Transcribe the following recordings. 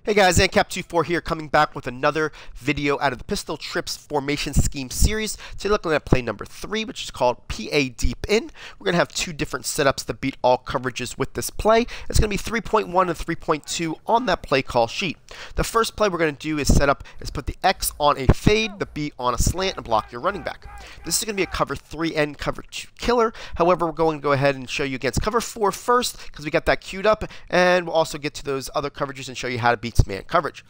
Hey guys, AncCap24 here, coming back with another video out of the Pistol Trips Formation Scheme series. Today we're looking at play number 3, which is called PA Deep In. We're going to have two different setups to beat all coverages with this play. It's going to be 3.1 and 3.2 on that play call sheet. The first play we're going to do is put the X on a fade, the B on a slant, and block your running back. This is going to be a cover 3 and cover 2 killer. However, we're going to go ahead and show you against cover 4 first, because we got that queued up, and we'll also get to those other coverages and show you how to beat man coverage.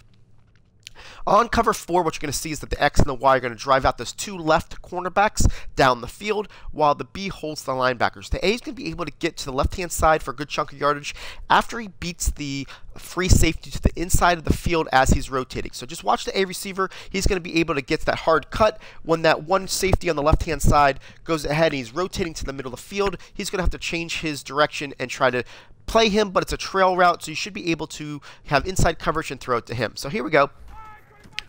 On cover 4, what you're going to see is that the X and the Y are going to drive out those two left cornerbacks down the field, while the B holds the linebackers. The A is going to be able to get to the left-hand side for a good chunk of yardage after he beats the free safety to the inside of the field as he's rotating. So just watch the A receiver. He's going to be able to get that hard cut when that one safety on the left-hand side goes ahead and he's rotating to the middle of the field. He's going to have to change his direction and try to play him, but it's a trail route, so you should be able to have inside coverage and throw it to him. So here we go.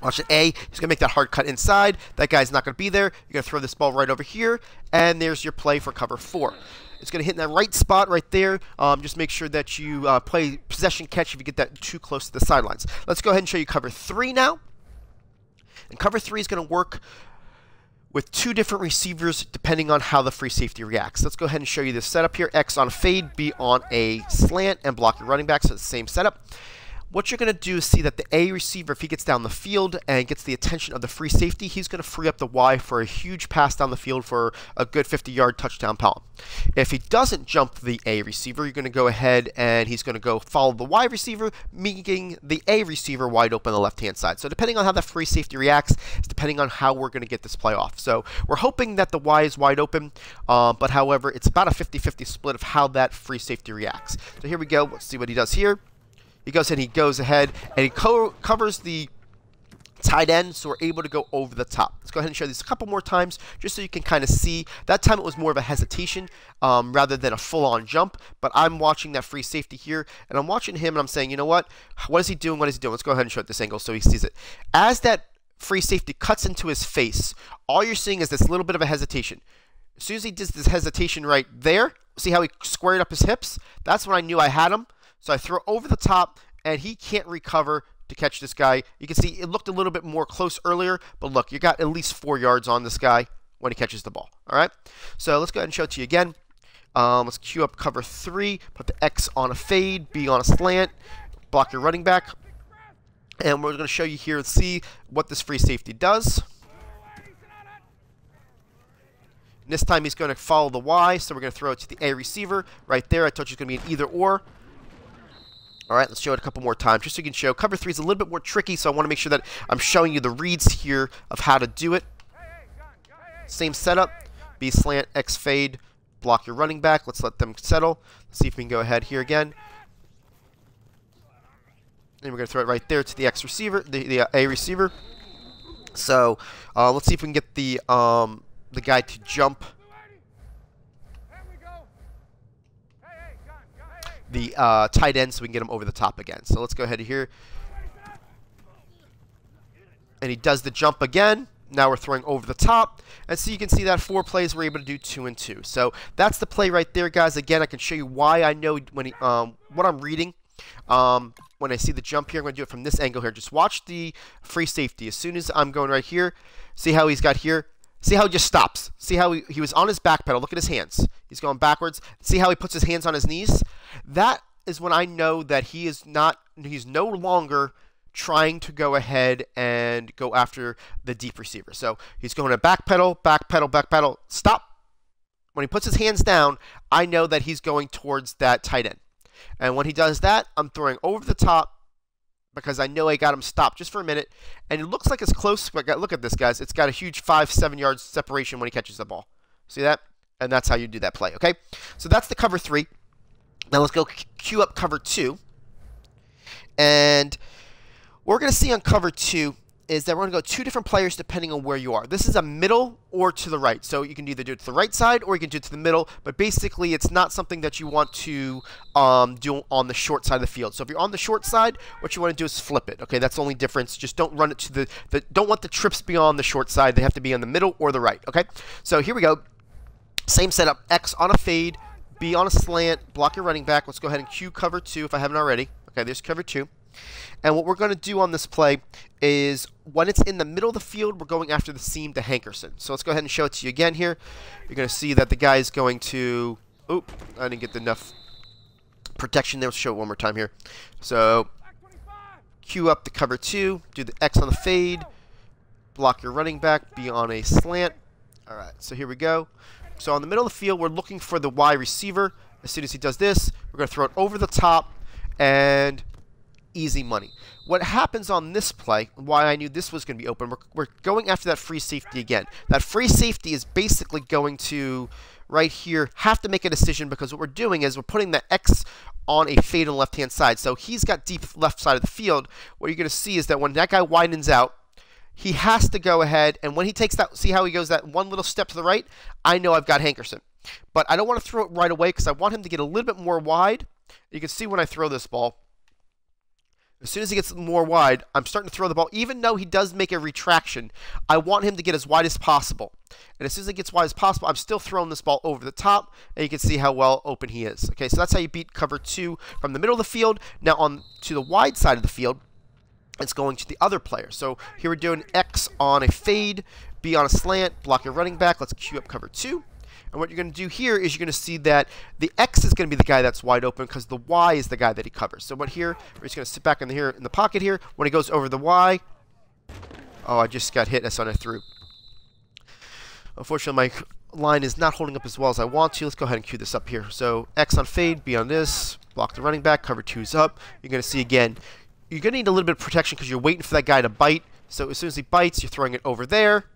Watch the A. He's going to make that hard cut inside. That guy's not going to be there. You're going to throw this ball right over here, and there's your play for cover 4. It's going to hit in that right spot right there. Just make sure that you play possession catch if you get that too close to the sidelines. Let's go ahead and show you cover 3 now. And cover 3 is going to work with two different receivers depending on how the free safety reacts. Let's go ahead and show you this setup here. X on a fade, B on a slant, and block your running back, so it's the same setup. What you're going to do is see that the A receiver, if he gets down the field and gets the attention of the free safety, he's going to free up the Y for a huge pass down the field for a good 50-yard touchdown pound. If he doesn't jump the A receiver, you're going to go ahead and he's going to go follow the Y receiver, making the A receiver wide open on the left-hand side. So depending on how that free safety reacts, it's depending on how we're going to get this play off. So we're hoping that the Y is wide open, but however, it's about a 50-50 split of how that free safety reacts. So here we go. Let's see what he does here. He goes ahead and he covers the tight end, so we're able to go over the top. Let's go ahead and show this a couple more times just so you can kind of see. That time it was more of a hesitation rather than a full-on jump, but I'm watching that free safety here, and I'm watching him, and I'm saying, you know what? What is he doing? What is he doing? Let's go ahead and show it this angle so he sees it. As that free safety cuts into his face, all you're seeing is this little bit of a hesitation. As soon as he does this hesitation right there, see how he squared up his hips? That's when I knew I had him. So I throw over the top, and he can't recover to catch this guy. You can see it looked a little bit more close earlier, but look, you got at least 4 yards on this guy when he catches the ball. All right? So let's go ahead and show it to you again. Let's queue up cover 3, put the X on a fade, B on a slant, block your running back. And we're going to show you here and see what this free safety does. And this time he's going to follow the Y, so we're going to throw it to the A receiver. Right there, I told you it's going to be an either or. All right, let's show it a couple more times just so you can show. Cover 3 is a little bit more tricky, so I want to make sure that I'm showing you the reads here of how to do it. Same setup. B slant, X fade, block your running back. Let's let them settle. Let's see if we can go ahead here again. And we're going to throw it right there to the X receiver, the A receiver. So let's see if we can get the guy to jump the tight end so we can get him over the top again. So let's go ahead here. And he does the jump again. Now we're throwing over the top. And so you can see that 4 plays we're able to do 2 and 2. So that's the play right there, guys. Again, I can show you why I know when what I'm reading. When I see the jump here, I'm going to do it from this angle here. Just watch the free safety. As soon as I'm going right here, see how he's got here. See how he just stops. See how he was on his back pedal. Look at his hands. He's going backwards. See how he puts his hands on his knees? That is when I know that he's no longer trying to go ahead and go after the deep receiver. So he's going to back pedal, stop. When he puts his hands down, I know that he's going towards that tight end. And when he does that, I'm throwing over the top, because I know I got him stopped just for a minute. And it looks like it's close, but look at this, guys. It's got a huge 5-7 yards separation when he catches the ball. See that? And that's how you do that play, okay? So that's the cover 3. Now let's go queue up cover 2. And what we're going to see on cover 2 is that we're going to go 2 different players depending on where you are. This is a middle or to the right. So you can either do it to the right side or you can do it to the middle. But basically, it's not something that you want to do on the short side of the field. So if you're on the short side, what you want to do is flip it. Okay, that's the only difference. Just don't run it to don't want the trips be on the short side. They have to be on the middle or the right. Okay, so here we go. Same setup. X on a fade, B on a slant, block your running back. Let's go ahead and cue cover 2 if I haven't already. Okay, there's cover 2. And what we're going to do on this play is when it's in the middle of the field, we're going after the seam to Hankerson. So let's go ahead and show it to you again here. You're going to see that the guy is going to... Oop, I didn't get enough protection there. Let's show it one more time here. So cue up the cover 2, do the X on the fade, block your running back, be on a slant. All right, so here we go. So on the middle of the field, we're looking for the Y receiver. As soon as he does this, we're going to throw it over the top and easy money. What happens on this play, why I knew this was going to be open, we're going after that free safety again. That free safety is basically going to, right here, have to make a decision, because what we're doing is we're putting the X on a fade on the left-hand side. So he's got deep left side of the field. What you're going to see is that when that guy widens out, he has to go ahead, and when he takes that, see how he goes that one little step to the right? I know I've got Hankerson. But I don't want to throw it right away because I want him to get a little bit more wide. You can see when I throw this ball, as soon as he gets more wide, I'm starting to throw the ball. Even though he does make a retraction, I want him to get as wide as possible. And as soon as he gets wide as possible, I'm still throwing this ball over the top, and you can see how well open he is. Okay, so that's how you beat cover 2 from the middle of the field. Now on to the wide side of the field, it's going to the other player. So here we're doing X on a fade, B on a slant, block your running back. Let's cue up cover 2. And what you're going to do here is you're going to see that the X is going to be the guy that's wide open because the Y is the guy that he covers. So what here, we're just going to sit back in the pocket here. When he goes over the Y, oh, I just got hit as I threw. Unfortunately, my line is not holding up as well as I want to. Let's go ahead and cue this up here. So X on fade, B on this, block the running back, cover 2's up. You're going to see again, you're going to need a little bit of protection because you're waiting for that guy to bite. So as soon as he bites, you're throwing it over there.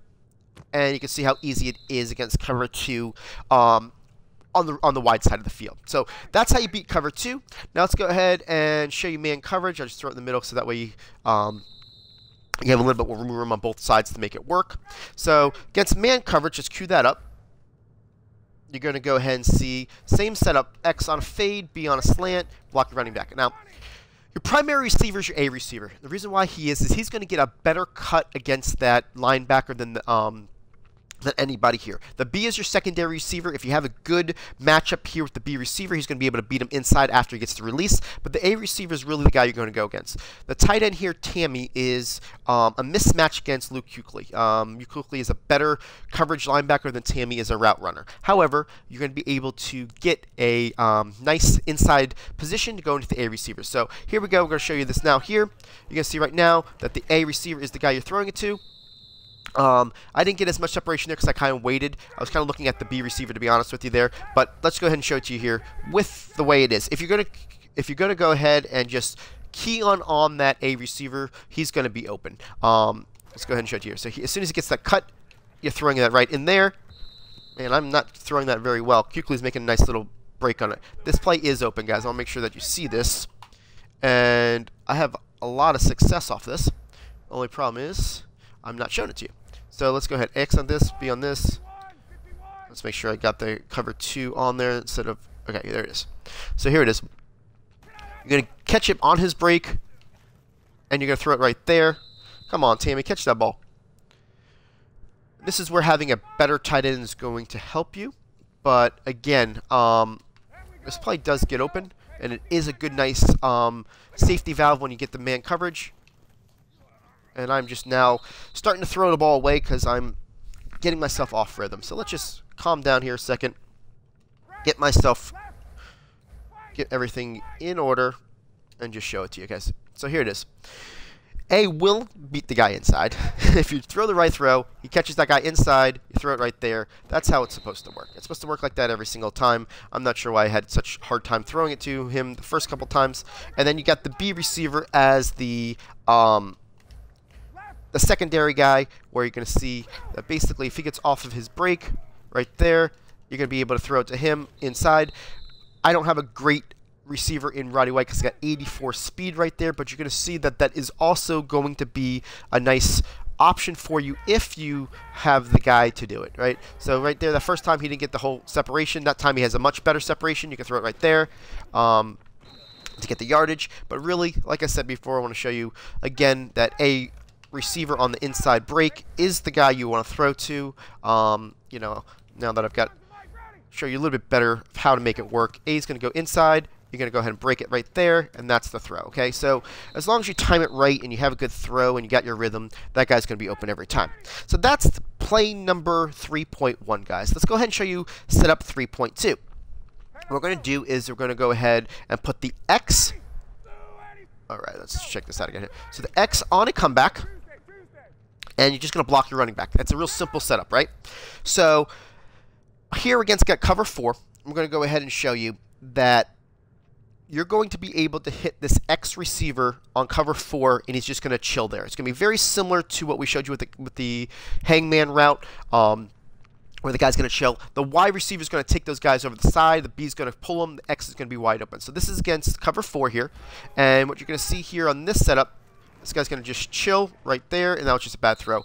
And you can see how easy it is against cover 2 on the wide side of the field. So that's how you beat cover 2. Now let's go ahead and show you man coverage. I'll just throw it in the middle so that way you have a little bit more room on both sides to make it work. So against man coverage, just cue that up. You're going to go ahead and see same setup, X on a fade, B on a slant, block the running back. Now, your primary receiver is your A receiver. The reason why he is he's going to get a better cut against that linebacker than anybody here. The B is your secondary receiver. If you have a good matchup here with the B receiver, he's going to be able to beat him inside after he gets the release. But the A receiver is really the guy you're going to go against. The tight end here, Tammy, is a mismatch against Luke Kuechly. Luke Kuechly is a better coverage linebacker than Tammy is a route runner. However, you're going to be able to get a nice inside position to go into the A receiver. So here we go. We're going to show you this now here. You're going to see right now that the A receiver is the guy you're throwing it to. I didn't get as much separation there because I kind of waited. I was kind of looking at the B receiver, to be honest with you there. But let's go ahead and show it to you here with the way it is. If you're gonna go ahead and just key on that A receiver, he's gonna be open. Let's go ahead and show it to you here. So as soon as he gets that cut, you're throwing that right in there. And I'm not throwing that very well. Kuechly's making a nice little break on it. This play is open, guys. I'll make sure that you see this. And I have a lot of success off this. Only problem is I'm not showing it to you. So let's go ahead, X on this, B on this. Let's make sure I got the cover 2 on there instead of, okay, there it is. So here it is. You're going to catch it on his break, and you're going to throw it right there. Come on, Tammy, catch that ball. This is where having a better tight end is going to help you. But again, this play does get open, and it is a good, nice safety valve when you get the man coverage. And I'm just now starting to throw the ball away because I'm getting myself off rhythm. So let's just calm down here a second. Get everything in order and just show it to you guys. So here it is. A will beat the guy inside. If you throw the right throw, he catches that guy inside, you throw it right there. That's how it's supposed to work. It's supposed to work like that every single time. I'm not sure why I had such a hard time throwing it to him the first couple times. And then you got the B receiver as the secondary guy, where you're going to see that basically if he gets off of his break right there, you're going to be able to throw it to him inside. I don't have a great receiver in Roddy White because he's got 84 speed right there, but you're going to see that that is also going to be a nice option for you if you have the guy to do it, right? So right there, the first time he didn't get the whole separation. That time he has a much better separation. You can throw it right there to get the yardage. But really, like I said before, I want to show you again that a receiver on the inside break is the guy you want to throw to. You know, now that I've got show you a little bit better how to make it work. A is going to go inside. you're going to go ahead and break it right there, and that's the throw. Okay, so as long as you time it right and you have a good throw and you got your rhythm, that guy's going to be open every time. So that's play number 3.1, guys. Let's go ahead and show you setup 3.2. What we're going to do is we're going to go ahead and put the X. All right, let's check this out again here. So the X on a comeback, and you're just going to block your running back. That's a real simple setup, right? So here against get cover 4, I'm going to go ahead and show you that you're going to be able to hit this X receiver on cover 4, and he's just going to chill there. It's going to be very similar to what we showed you with the hangman route, where the guy's going to chill. The Y receiver is going to take those guys over the side. The B is going to pull them. The X is going to be wide open. So this is against cover 4 here. And what you're going to see here on this setup, this guy's going to just chill right there, and that was just a bad throw.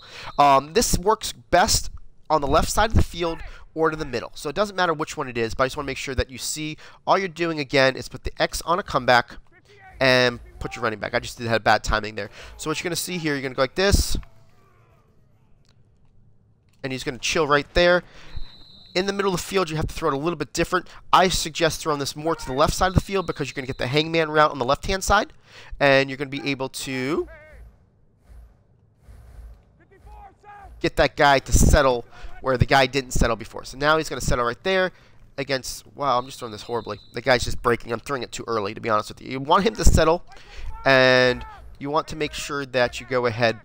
This works best on the left side of the field or to the middle. So it doesn't matter which one it is, but I just want to make sure that you see all you're doing again is put the X on a comeback and put your running back. I just had bad timing there. So what you're going to see here, you're going to go like this, and he's going to chill right there. In the middle of the field, you have to throw it a little bit different. I suggest throwing this more to the left side of the field because you're going to get the hangman route on the left-hand side, and you're going to be able to get that guy to settle where the guy didn't settle before. So now he's going to settle right there against, wow, I'm just throwing this horribly. The guy's just breaking. I'm throwing it too early, to be honest with you. You want him to settle, and you want to make sure that you go ahead.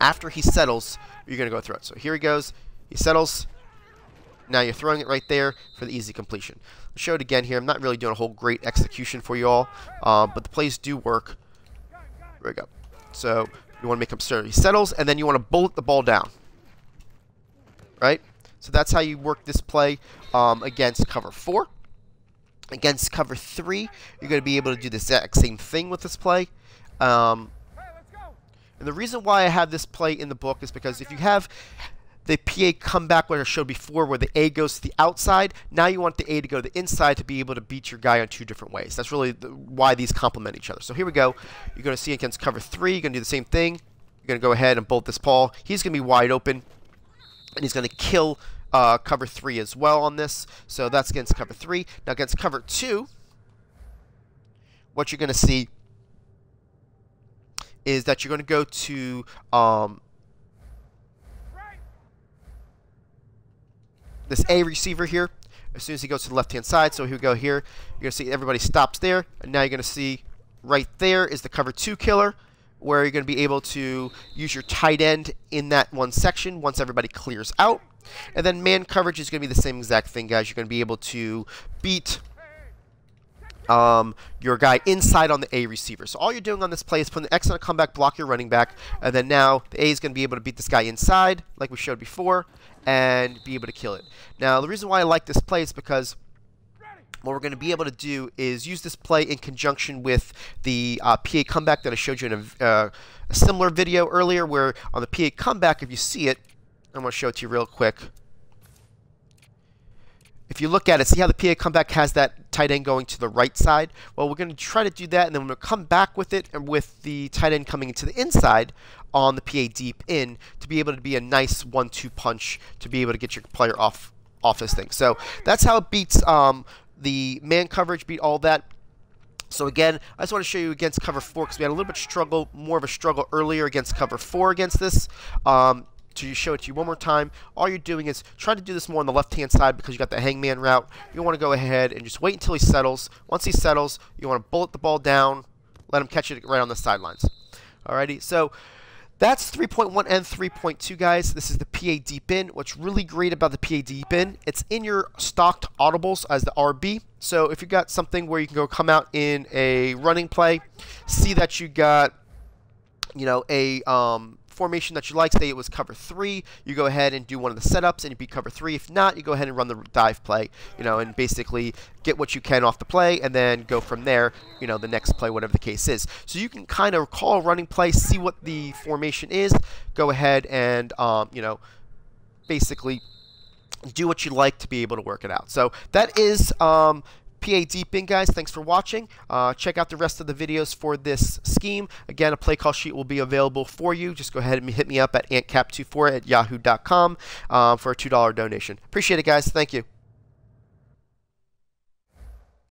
After he settles, you're going to go throw it. So here he goes. He settles. Now you're throwing it right there for the easy completion. I'll show it again here. I'm not really doing a whole great execution for you all, but the plays do work. There we go. So you want to make him start. He settles, and then you want to bullet the ball down. Right? So that's how you work this play against cover 4. Against cover 3, you're going to be able to do the exact same thing with this play. And the reason why I have this play in the book is because if you have the PA comeback, what I showed before, where the A goes to the outside, now you want the A to go to the inside to be able to beat your guy on 2 different ways. That's really why these complement each other. So here we go. You're going to see against cover 3, you're going to do the same thing. You're going to go ahead and bolt this ball. He's going to be wide open, and he's going to kill cover 3 as well on this. So that's against cover 3. Now against cover 2, what you're going to see is that you're going to go to this A receiver here as soon as he goes to the left-hand side. So here we go here. You're going to see everybody stops there. And now you're going to see right there is the cover 2 killer, where you're going to be able to use your tight end in that one section once everybody clears out. And then man coverage is going to be the same exact thing, guys. You're going to be able to beat your guy inside on the A receiver. So all you're doing on this play is putting the X on a comeback, block your running back, and then now the A is going to be able to beat this guy inside, like we showed before, and be able to kill it. Now, the reason why I like this play is because what we're going to be able to do is use this play in conjunction with the PA comeback that I showed you in a similar video earlier, where on the PA comeback, if you see it, I'm going to show it to you real quick. If you look at it, see how the PA comeback has that tight end going to the right side? Well, we're going to try to do that, and then we're going to come back with it, and with the tight end coming into the inside on the PA deep in to be able to be a nice 1-2 punch to be able to get your player off this thing. So that's how it beats the man coverage, beat all that. So again, I just want to show you against cover 4 because we had a little bit more of a struggle earlier against cover 4 against this. To show it to you one more time, all you're doing is try to do this more on the left-hand side because you got the hangman route. You want to go ahead and just wait until he settles. Once he settles, you want to bullet the ball down, let him catch it right on the sidelines. Alrighty, so that's 3.1 and 3.2, guys. This is the PA deep in. What's really great about the PA deep in, it's in your stocked audibles as the RB. So if you got something where you can go come out in a running play, see that you got, you know, a formation that you like, say it was cover 3, you go ahead and do one of the setups and you beat cover 3. If not, you go ahead and run the dive play, you know, and basically get what you can off the play and then go from there, you know, the next play, whatever the case is. So you can kind of call a running play, see what the formation is, go ahead and, you know, basically do what you like to be able to work it out. So that is PA Deep In, guys. Thanks for watching. Check out the rest of the videos for this scheme. Again, a play call sheet will be available for you. Just go ahead and hit me up at antcap24@yahoo.com for a $2 donation. Appreciate it, guys. Thank you.